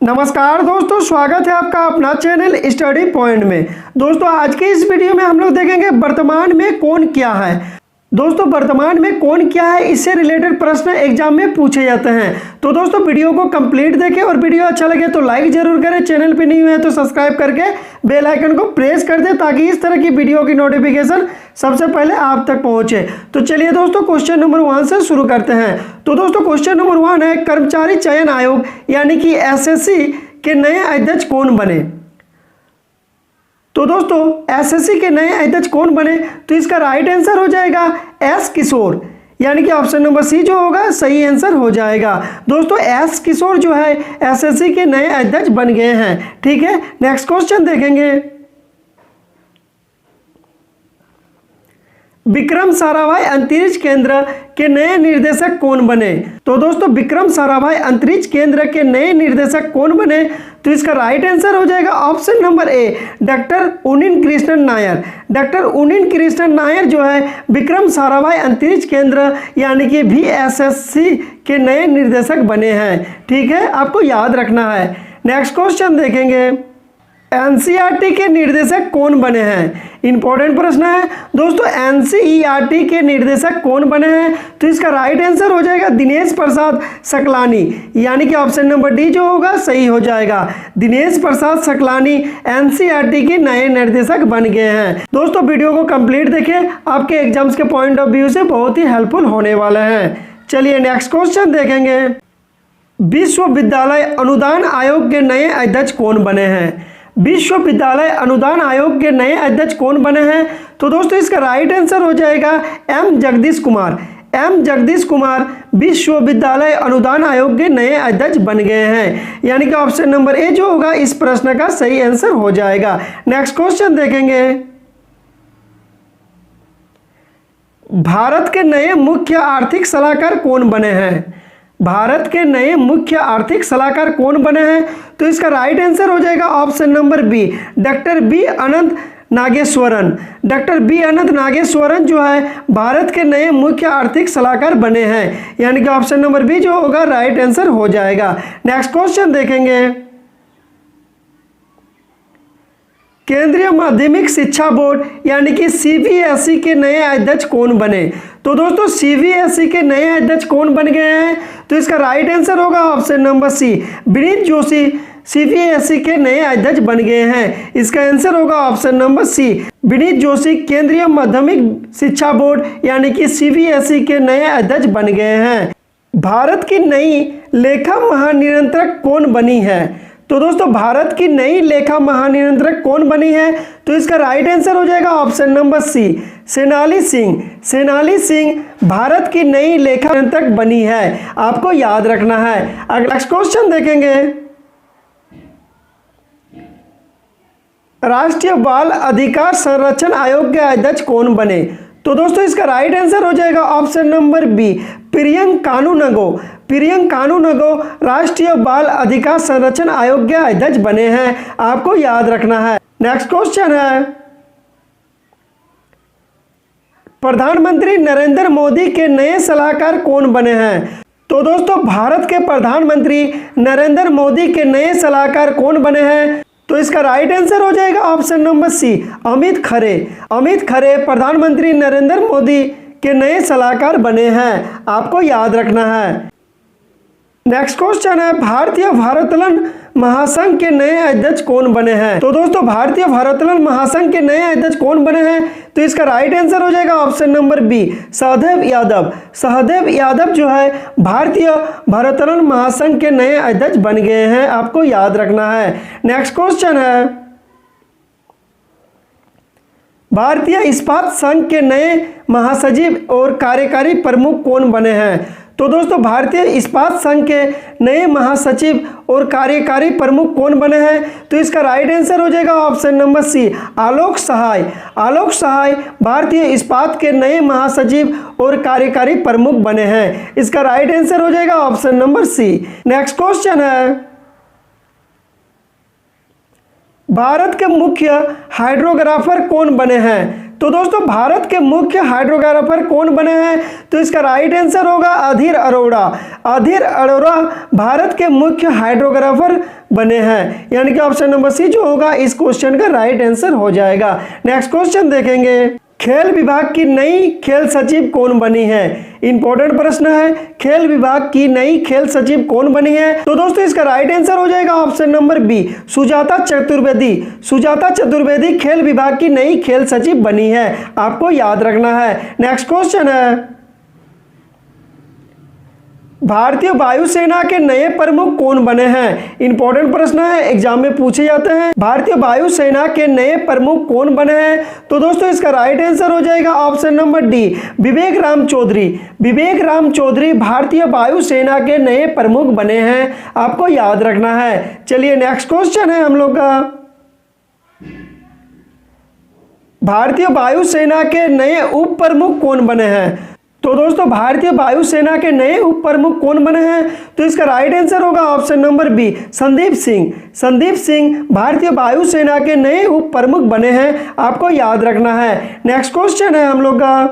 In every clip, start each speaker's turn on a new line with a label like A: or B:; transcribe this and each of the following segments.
A: नमस्कार दोस्तों, स्वागत है आपका अपना चैनल स्टडी पॉइंट में। दोस्तों आज के इस वीडियो में हम लोग देखेंगे वर्तमान में कौन क्या है। दोस्तों वर्तमान में कौन क्या है, इससे रिलेटेड प्रश्न एग्जाम में पूछे जाते हैं। तो दोस्तों वीडियो को कंप्लीट देखें और वीडियो अच्छा लगे तो लाइक जरूर करें। चैनल पे नहीं हुए हैं तो सब्सक्राइब करके बेल आइकन को प्रेस कर दें ताकि इस तरह की वीडियो की नोटिफिकेशन सबसे पहले आप तक पहुंचे। तो चलिए दोस्तों क्वेश्चन नंबर 1 से शुरू करते हैं। तो दोस्तों क्वेश्चन नंबर 1 है, कर्मचारी चयन आयोग यानी कि एसएससी के नए अध्यक्ष कौन बने। तो दोस्तों एसएससी के नए अध्यक्ष कौन बने, तो इसका राइट आंसर हो जाएगा एस किशोर, यानी कि ऑप्शन नंबर सी जो होगा सही आंसर हो जाएगा। दोस्तों एस किशोर जो है एसएससी के नए अध्यक्ष बन गए हैं। ठीक है, नेक्स्ट क्वेश्चन देखेंगे। विक्रम साराभाई अंतरिक्ष केंद्र के नए निर्देशक कौन बने। तो दोस्तों विक्रम साराभाई अंतरिक्ष केंद्र के नए निर्देशक कौन बने, तो इसका राइट आंसर हो जाएगा option number A doctor Unni Krishnan Nair. Doctor Unni Krishnan Nair जो है विक्रम साराभाई अंतरिक्ष केंद्र यानी कि वीएसएससी के नए निर्देशक बने हैं। ठीक है, आपको याद रखना है। नेक्स्ट क्वेश्चन देखेंगे, एनसीईआरटी के निर्देशक कौन बने हैं। इंपॉर्टेंट प्रश्न है दोस्तों, एनसीईआरटी के निर्देशक कौन बने हैं, तो इसका राइट आंसर हो जाएगा दिनेश प्रसाद सकलानी, यानी कि ऑप्शन नंबर डी जो होगा सही हो जाएगा। दिनेश प्रसाद सकलानी एनसीईआरटी के नए निर्देशक बन गए हैं। दोस्तों वीडियो को कंप्लीट देखें, आपके एग्जाम्स के पॉइंट ऑफ व्यू से बहुत ही हेल्पफुल होने वाले हैं। चलिए नेक्स्ट क्वेश्चन देखेंगे। विश्वविद्यालय अनुदान आयोग के नए अध्यक्ष कौन बने हैं। विश्वविद्यालय अनुदान आयोग के नए अध्यक्ष कौन बने हैं, तो दोस्तों इसका राइट आंसर हो जाएगा एम जगदीश कुमार। एम जगदीश कुमार विश्वविद्यालय अनुदान आयोग के नए अध्यक्ष बन गए हैं, यानी कि ऑप्शन नंबर ए जो होगा इस प्रश्न का सही आंसर हो जाएगा। नेक्स्ट क्वेश्चन देखेंगे। भारत के नए मुख्य आर्थिक सलाहकार कौन बने हैं। भारत के नए मुख्य आर्थिक सलाहकार कौन बने हैं, तो इसका राइट आंसर हो जाएगा option number B doctor B Anantha Nageswaran. Doctor B Anantha Nageswaran जो है भारत के नए मुख्य आर्थिक सलाहकार बने हैं, यानी कि ऑप्शन नंबर बी जो होगा राइट आंसर हो जाएगा। नेक्स्ट क्वेश्चन देखेंगे। केंद्रीय माध्यमिक शिक्षा बोर्ड यानी कि सीबीएसई के नए अध्यक्ष कौन बने। तो दोस्तों सीबीएसई के नए अध्यक्ष कौन बन गए हैं, तो इसका राइट आंसर होगा option number C Vineet Joshi CBSE के नए अध्यक्ष बन गए हैं। इसका आंसर होगा option number C Vineet Joshi केंद्रीय माध्यमिक शिक्षा बोर्ड यानी कि सीबीएसई के नए अध्यक्ष बन गए हैं। भारत की नई लेखा महानियंत्रक कौन बनी है। तो दोस्तों भारत की नई लेखा महानियंत्रक कौन बनी है, तो इसका राइट आंसर हो जाएगा option number C Senali Singh. Senali Singh Bharat की नई लेखा नियंत्रक बनी है, आपको याद रखना है। अगला नेक्स्ट क्वेश्चन देखेंगे। राष्ट्रीय बाल अधिकार संरक्षण आयोग के अध्यक्ष कौन बने। तो दोस्तों इसका राइट आंसर हो जाएगा ऑप्शन नंबर बी प्रियंक कानूनगो। प्रियंक कानूनगो राष्ट्रीय बाल अधिकार संरक्षण आयोग के अध्यक्ष बने हैं, आपको याद रखना है। नेक्स्ट क्वेश्चन है, प्रधानमंत्री नरेंद्र मोदी के नए सलाहकार कौन बने हैं। तो दोस्तों भारत के प्रधानमंत्री नरेंद्र मोदी के नए सलाहकार कौन बने हैं, तो इसका राइट आंसर हो जाएगा ऑप्शन नंबर सी अमित खरे। अमित खरे प्रधानमंत्री नरेंद्र मोदी के नए सलाहकार बने हैं, आपको याद रखना है। नेक्स्ट क्वेश्चन है, भारतीय भारोत्तोलन महासंघ के नए अध्यक्ष कौन बने हैं। तो दोस्तों भारतीय भारोत्तोलन महासंघ के नए अध्यक्ष कौन बने हैं, तो इसका राइट आंसर हो जाएगा option number B Sahdev Yadav. Sahdev Yadav जो है भारतीय भारोत्तोलन महासंघ के नए अध्यक्ष बन गए हैं, आपको याद रखना है। नेक्स्ट क्वेश्चन है, भारतीय इस्पात संघ के नए महासचिव और कार्यकारी प्रमुख कौन बने हैं। तो दोस्तों भारतीय इस्पात संघ के नए महासचिव और कार्यकारी प्रमुख कौन बने हैं, तो इसका राइट आंसर हो जाएगा ऑप्शन नंबर सी आलोक सहाय। आलोक सहाय भारतीय इस्पात के नए महासचिव और कार्यकारी प्रमुख बने हैं, इसका राइट आंसर हो जाएगा option number C. Next question है, भारत के मुख्य हाइड्रोग्राफर कौन बने हैं। तो दोस्तों भारत के मुख्य हाइड्रोग्राफर कौन बने हैं? तो इसका राइट आंसर होगा अधीर अरोड़ा। अधीर अरोड़ा भारत के मुख्य हाइड्रोग्राफर बने हैं, यानी कि ऑप्शन नंबर सी जो होगा इस क्वेश्चन का राइट आंसर हो जाएगा। नेक्स्ट क्वेश्चन देखेंगे, खेल विभाग की नई खेल सचिव कौन बनी है? इंपॉर्टेंट प्रश्न है, खेल विभाग की नई खेल सचिव कौन बनी है? तो दोस्तों इसका राइट आंसर हो जाएगा option number B, Sujata Chaturvedi. Sujata Chaturvedi खेल विभाग की नई खेल सचिव बनी है, आपको याद रखना है। नेक्स्ट क्वेश्चन है, भारतीय वायुसेना के नए प्रमुख कौन बने हैं? इंपॉर्टेंट प्रश्न है, एग्जाम में पूछे जाते हैं। भारतीय वायुसेना के नए प्रमुख कौन बने हैं? तो दोस्तों इसका राइट आंसर हो जाएगा ऑप्शन नंबर डी, विवेक राम चौधरी। विवेक राम चौधरी भारतीय वायुसेना के नए प्रमुख बने हैं, आपको याद रखना है। चलिए नेक्स्ट क्वेश्चन है हम लोग का, भारतीय वायुसेना के नए उप प्रमुख कौन बने हैं? तो दोस्तों भारतीय वायुसेना के नए उप प्रमुख कौन बने हैं? तो इसका राइट आंसर होगा option number B, Sandeep Singh. Sandeep Singh भारतीय वायुसेना के नए उप प्रमुख बने हैं, आपको याद रखना है। नेक्स्ट क्वेश्चन है हम लोग का,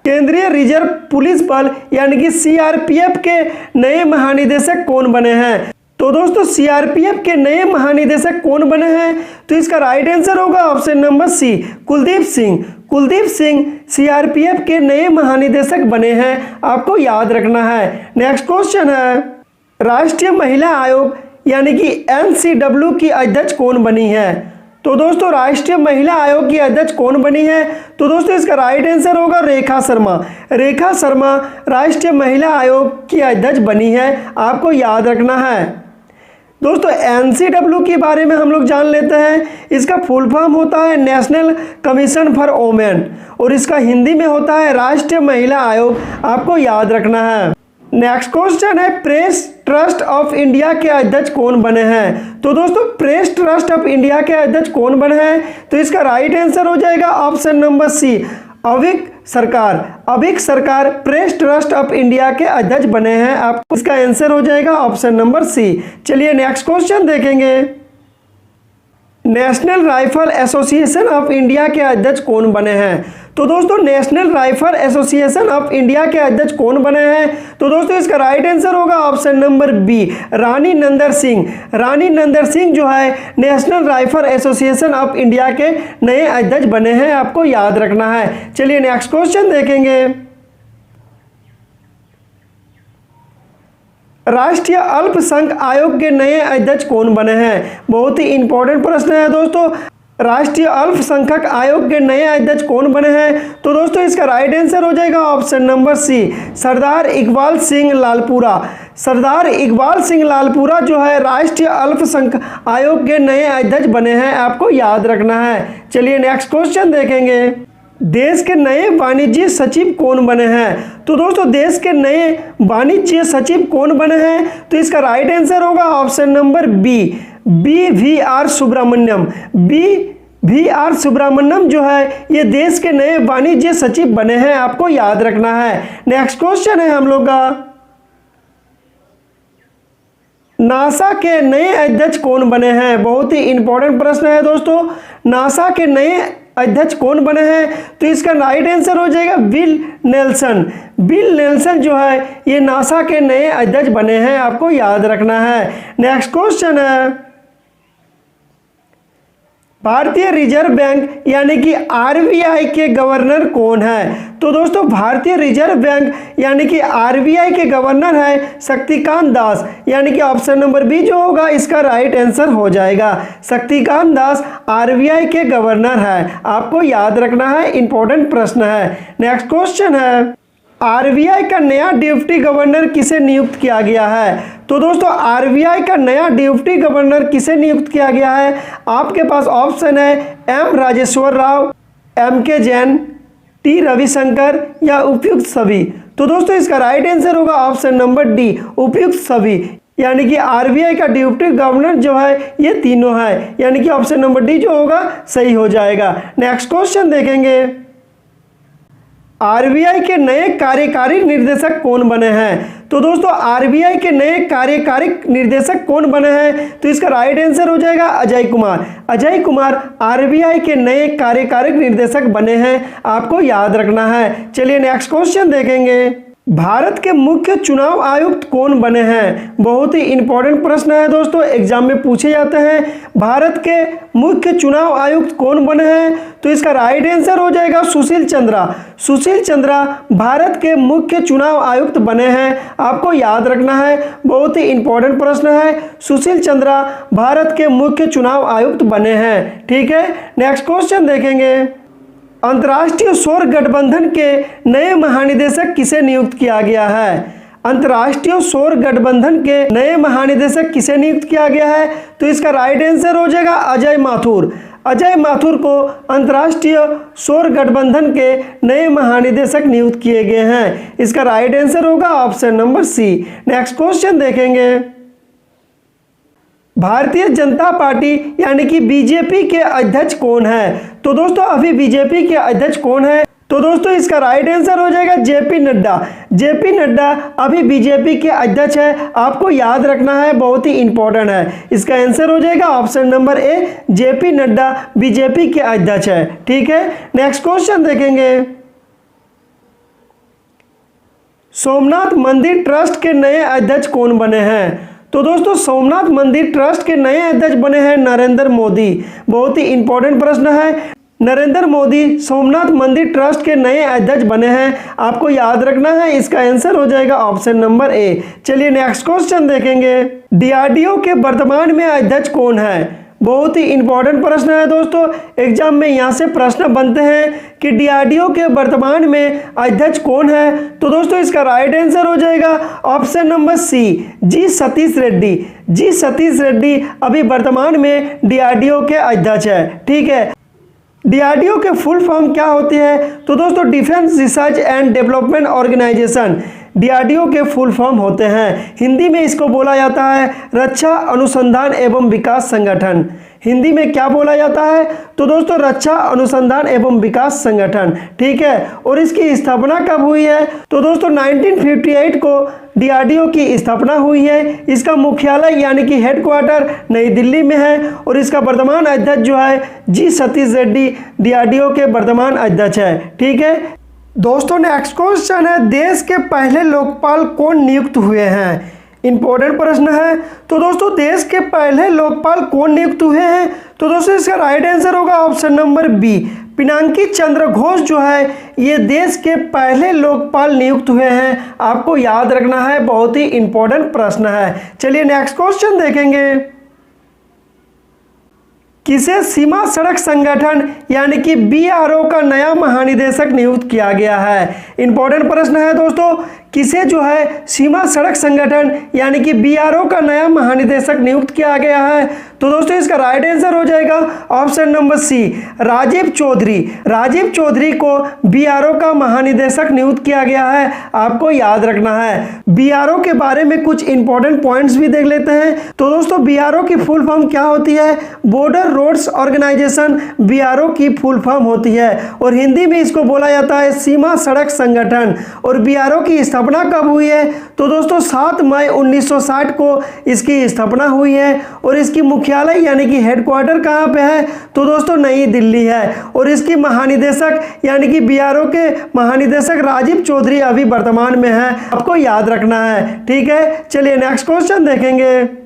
A: केंद्रीय रिजर्व पुलिस बल यानी कि सीआरपीएफ के नए महानिदेशक कौन बने हैं? तो दोस्तों सीआरपीएफ के नए महानिदेशक कौन बने हैं? तो इसका राइट आंसर होगा option number C, Kuldeep Singh. Kuldeep Singh CRPF के नए महानिदेशक बने हैं, आपको याद रखना है। नेक्स्ट क्वेश्चन है, राष्ट्रीय महिला आयोग यानी कि एनसीडब्ल्यू की अध्यक्ष कौन बनी है? तो दोस्तों राष्ट्रीय महिला आयोग की अध्यक्ष कौन बनी है? तो दोस्तों इसका राइट आंसर होगा रेखा शर्मा। रेखा शर्मा राष्ट्रीय महिला आयोग की अध्यक्ष बनी है, आपको याद रखना है। दोस्तों एनसीडब्ल्यू के बारे में हम लोग जान लेते हैं। इसका फुल फॉर्म होता है नेशनल कमीशन फॉर वोमेन और इसका हिंदी में होता है राष्ट्रीय महिला आयोग, आपको याद रखना है। नेक्स्ट क्वेश्चन है, प्रेस ट्रस्ट ऑफ इंडिया के अध्यक्ष कौन बने हैं? तो दोस्तों प्रेस ट्रस्ट ऑफ इंडिया के अध्यक्ष कौन बने हैं? तो इसका राइट आंसर हो जाएगा ऑप्शन नंबर सी, अविक सरकार। अविक सरकार प्रेस ट्रस्ट ऑफ इंडिया के अध्यक्ष बने हैं, आपको इसका आंसर हो जाएगा ऑप्शन नंबर सी। चलिए नेक्स्ट क्वेश्चन देखेंगे, national rifle association of India के अध्यक्ष कौन बने हैं? तो दोस्तों national rifle association of India के अध्यक्ष कौन बने हैं? तो दोस्तों इसका राइट आंसर होगा option number B, Raninder Singh. Raninder Singh जो है national rifle association of India के नए अध्यक्ष बने हैं, आपको याद रखना है। चलिए नेक्स्ट क्वेश्चन देखेंगे, राष्ट्रीय अल्पसंख्यक आयोग के नए अध्यक्ष कौन बने हैं? बहुत ही इंपॉर्टेंट प्रश्न है दोस्तों, राष्ट्रीय अल्पसंख्यक आयोग के नए अध्यक्ष कौन बने हैं? तो दोस्तों इसका राइट आंसर हो जाएगा ऑप्शन नंबर सी, सरदार इकबाल सिंह लालपुरा। सरदार इकबाल सिंह लालपुरा जो है राष्ट्रीय अल्पसंख्यक आयोग के नए अध्यक्ष बने हैं, आपको याद रखना है। चलिए नेक्स्ट क्वेश्चन देखेंगे, देश के नए वाणिज्य सचिव कौन बने हैं? तो दोस्तों देश के नए वाणिज्य सचिव कौन बने हैं? तो इसका राइट आंसर होगा option number B, BVR Subrahmanyam. BVR Subrahmanyam जो है ये देश के नए वाणिज्य सचिव बने हैं, आपको याद रखना है। नेक्स्ट क्वेश्चन है हम लोग का, नासा के नए अध्यक्ष कौन बने हैं? बहुत ही इंपॉर्टेंट प्रश्न है दोस्तों, नासा के नए अध्यक्ष कौन बने हैं? तो इसका राइट आंसर हो जाएगा बिल नेल्सन। बिल नेल्सन जो है ये नासा के नए अध्यक्ष बने हैं, आपको याद रखना है। नेक्स्ट क्वेश्चन है, भारतीय रिजर्व बैंक यानी कि आरबीआई के गवर्नर कौन है? तो दोस्तों भारतीय रिजर्व बैंक यानी कि आरबीआई के गवर्नर है शक्तिकांत दास, यानी कि ऑप्शन नंबर बी जो होगा इसका राइट आंसर हो जाएगा। शक्तिकांत दास आरबीआई के गवर्नर है, आपको याद रखना है, इंपॉर्टेंट प्रश्न है। नेक्स्ट क्वेश्चन है, आरबीआई का नया डिप्टी गवर्नर किसे नियुक्त किया गया है? तो दोस्तों आरबीआई का नया डिप्टी गवर्नर किसे नियुक्त किया गया है? आपके पास ऑप्शन है M Rajeshwar Rao, MK Jain, T Ravishankar या उपयुक्त सभी। तो दोस्तों इसका राइट आंसर होगा ऑप्शन नंबर डी, उपयुक्त सभी, यानी कि आरबीआई का डिप्टी गवर्नर जो है ये तीनों है, यानी कि ऑप्शन नंबर डी जो होगा सही हो जाएगा। नेक्स्ट क्वेश्चन देखेंगे, आरबीआई के नए कार्यकारी निर्देशक कौन बने हैं? तो दोस्तों आरबीआई के नए कार्यकारी निर्देशक कौन बने हैं? तो इसका राइट आंसर हो जाएगा अजय कुमार। अजय कुमार आरबीआई के नए कार्यकारी निर्देशक बने हैं, आपको याद रखना है। चलिए नेक्स्ट क्वेश्चन देखेंगे। भारत के मुख्य चुनाव आयुक्त कौन बने हैं? बहुत ही इंपॉर्टेंट प्रश्न है दोस्तों, एग्जाम में पूछे जाते हैं। भारत के मुख्य चुनाव आयुक्त कौन बने हैं? तो इसका राइट आंसर हो जाएगा सुशील चंद्रा। सुशील चंद्रा भारत के मुख्य चुनाव आयुक्त बने हैं, आपको याद रखना है, बहुत ही इंपॉर्टेंट प्रश्न है। सुशील चंद्रा भारत के मुख्य चुनाव आयुक्त बने हैं। ठीक है, नेक्स्ट क्वेश्चन देखेंगे। अंतर्राष्ट्रीय सौर गठबंधन के नए महानिदेशक किसे नियुक्त किया गया है? अंतर्राष्ट्रीय सौर गठबंधन के नए महानिदेशक किसे नियुक्त किया गया है? तो इसका राइट आंसर हो जाएगा अजय माथुर। अजय माथुर को अंतर्राष्ट्रीय सौर गठबंधन के नए महानिदेशक नियुक्त किए गए हैं। इसका राइट आंसर होगा option number C. Next question देखेंगे। भारतीय जनता पार्टी यानी कि बीजेपी के अध्यक्ष कौन है? तो दोस्तों अभी बीजेपी के अध्यक्ष कौन है? तो दोस्तों इसका राइट आंसर हो जाएगा जेपी नड्डा। जेपी नड्डा अभी बीजेपी के अध्यक्ष है, आपको याद रखना है, बहुत ही इंपॉर्टेंट है। इसका आंसर हो जाएगा ऑप्शन नंबर ए, जेपी नड्डा बीजेपी के अध्यक्ष है। ठीक है, नेक्स्ट क्वेश्चन देखेंगे। सोमनाथ मंदिर ट्रस्ट के नए अध्यक्ष कौन बने हैं? तो दोस्तों सोमनाथ मंदिर ट्रस्ट के नए अध्यक्ष बने हैं नरेंद्र मोदी। बहुत ही इंपॉर्टेंट प्रश्न है। नरेंद्र मोदी सोमनाथ मंदिर ट्रस्ट के नए अध्यक्ष बने हैं, आपको याद रखना है। इसका आंसर हो जाएगा ऑप्शन नंबर ए। चलिए नेक्स्ट क्वेश्चन देखेंगे। डीआरडीओ के वर्तमान में अध्यक्ष कौन है? बहुत ही इंपॉर्टेंट प्रश्न है दोस्तों, एग्जाम में यहाँ से प्रश्न बनते हैं कि डीआरडीओ के वर्तमान में अध्यक्ष कौन है? तो दोस्तों इसका राइट आंसर हो जाएगा ऑप्शन नंबर सी, जी सतीश रेड्डी। जी सतीश रेड्डी अभी वर्तमान में डीआरडीओ के अध्यक्ष है। ठीक है, डीआरडीओ के फुल फॉर्म क्या होती है? तो दोस्तों Defence Research and Development Organisation DRDO के फुल फॉर्म होते हैं। हिंदी में इसको बोला जाता है रक्षा अनुसंधान एवं विकास संगठन। हिंदी में क्या बोला जाता है? तो दोस्तों रक्षा अनुसंधान एवं विकास संगठन। ठीक है, और इसकी स्थापना कब हुई है? तो दोस्तों 1958 को डीआरडीओ की स्थापना हुई है। इसका मुख्यालय यानी कि हेडक्वार्टर नई दिल्ली में है, और इसका वर्तमान अध्यक्ष जो है जी सतीश रेड्डी डीआरडीओ के वर्तमान अध्यक्ष है। ठीक है दोस्तों, नेक्स्ट क्वेश्चन है, देश के पहले लोकपाल कौन नियुक्त हुए हैं? इंपॉर्टेंट प्रश्न है। तो दोस्तों देश के पहले लोकपाल कौन नियुक्त हुए हैं? तो दोस्तों इसका राइट आंसर होगा option number B, Pinaki Chandra Ghosh जो है ये देश के पहले लोकपाल नियुक्त हुए हैं, आपको याद रखना है, बहुत ही इंपॉर्टेंट प्रश्न है। चलिए नेक्स्ट क्वेश्चन देखेंगे। किसे सीमा सड़क संगठन यानी कि बीआरओ का नया महानिदेशक नियुक्त किया गया है? इंपॉर्टेंट प्रश्न है दोस्तों, किसे जो है सीमा सड़क संगठन यानी कि बीआरओ का नया महानिदेशक नियुक्त किया गया है? तो दोस्तों इसका राइट आंसर हो जाएगा option number C, Rajiv Chaudhary. Rajiv Chaudhary को बीआरओ का महानिदेशक नियुक्त किया गया है, आपको याद रखना है। बीआरओ के बारे में कुछ इंपॉर्टेंट पॉइंट्स भी देख लेते हैं। तो दोस्तों बीआरओ की फुल फॉर्म क्या होती है? बॉर्डर रोड्स ऑर्गेनाइजेशन बीआरओ की फुल फॉर्म होती है, और हिंदी में इसको बोला जाता है सीमा सड़क संगठन। और बीआरओ की स्थापना कब हुई है? तो दोस्तों 7 मई 1960 को इसकी स्थापना हुई है, और इसकी मुख्यालय यानी कि हेडक्वार्टर कहाँ पे है? तो दोस्तों नई दिल्ली है, और इसकी महानिदेशक यानी कि बीआरओ के महानिदेशक राजीव चौधरी अभी वर्तमान में है, आपको याद रखना है। ठीक है, चलिए नेक्स्ट क्वेश्चन देखेंगे।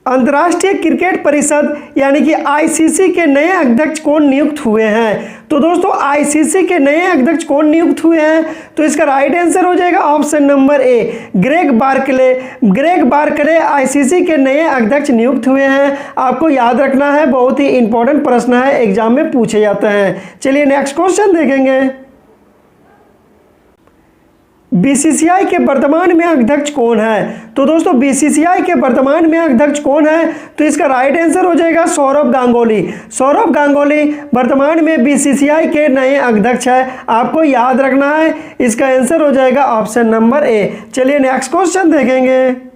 A: अंतर्राष्ट्रीय क्रिकेट परिषद यानी कि आईसीसी के नए अध्यक्ष कौन नियुक्त हुए हैं? तो दोस्तों आईसीसी के नए अध्यक्ष कौन नियुक्त हुए हैं? तो इसका राइट आंसर हो जाएगा ऑप्शन नंबर ए, Greg Barclay. Greg Barclay ICC के नए अध्यक्ष नियुक्त हुए हैं, आपको याद रखना है, बहुत ही इंपॉर्टेंट प्रश्न है, एग्जाम में पूछे जाते हैं। चलिए नेक्स्ट क्वेश्चन देखेंगे। बीसीसीआई के वर्तमान में अध्यक्ष कौन है? तो दोस्तों बीसीसीआई के वर्तमान में अध्यक्ष कौन है? तो इसका राइट आंसर हो जाएगा सौरभ गांगुली। सौरभ गांगुली वर्तमान में बीसीसीआई के नए अध्यक्ष है, आपको याद रखना है, इसका आंसर हो जाएगा ऑप्शन नंबर ए। चलिए नेक्स्ट क्वेश्चन देखेंगे।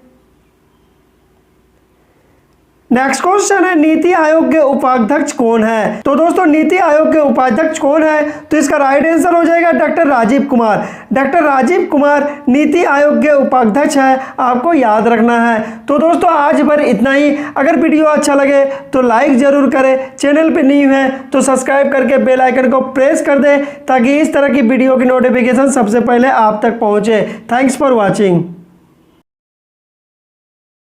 A: नेक्स्ट क्वेश्चन है नीति आयोग के उपाध्यक्ष कौन है। तो दोस्तों नीति आयोग के उपाध्यक्ष कौन है, तो इसका राइट आंसर हो जाएगा डॉक्टर राजीव कुमार। डॉक्टर राजीव कुमार नीति आयोग के उपाध्यक्ष है, आपको याद रखना है। तो दोस्तों आज भर इतना ही। अगर वीडियो अच्छा लगे तो लाइक जरूर करें, चैनल पे न्यू है तो सब्सक्राइब करके बेल आइकन को प्रेस कर दें ताकि इस तरह की वीडियो की नोटिफिकेशन सबसे पहले आप तक पहुंचे। Thanks for watching.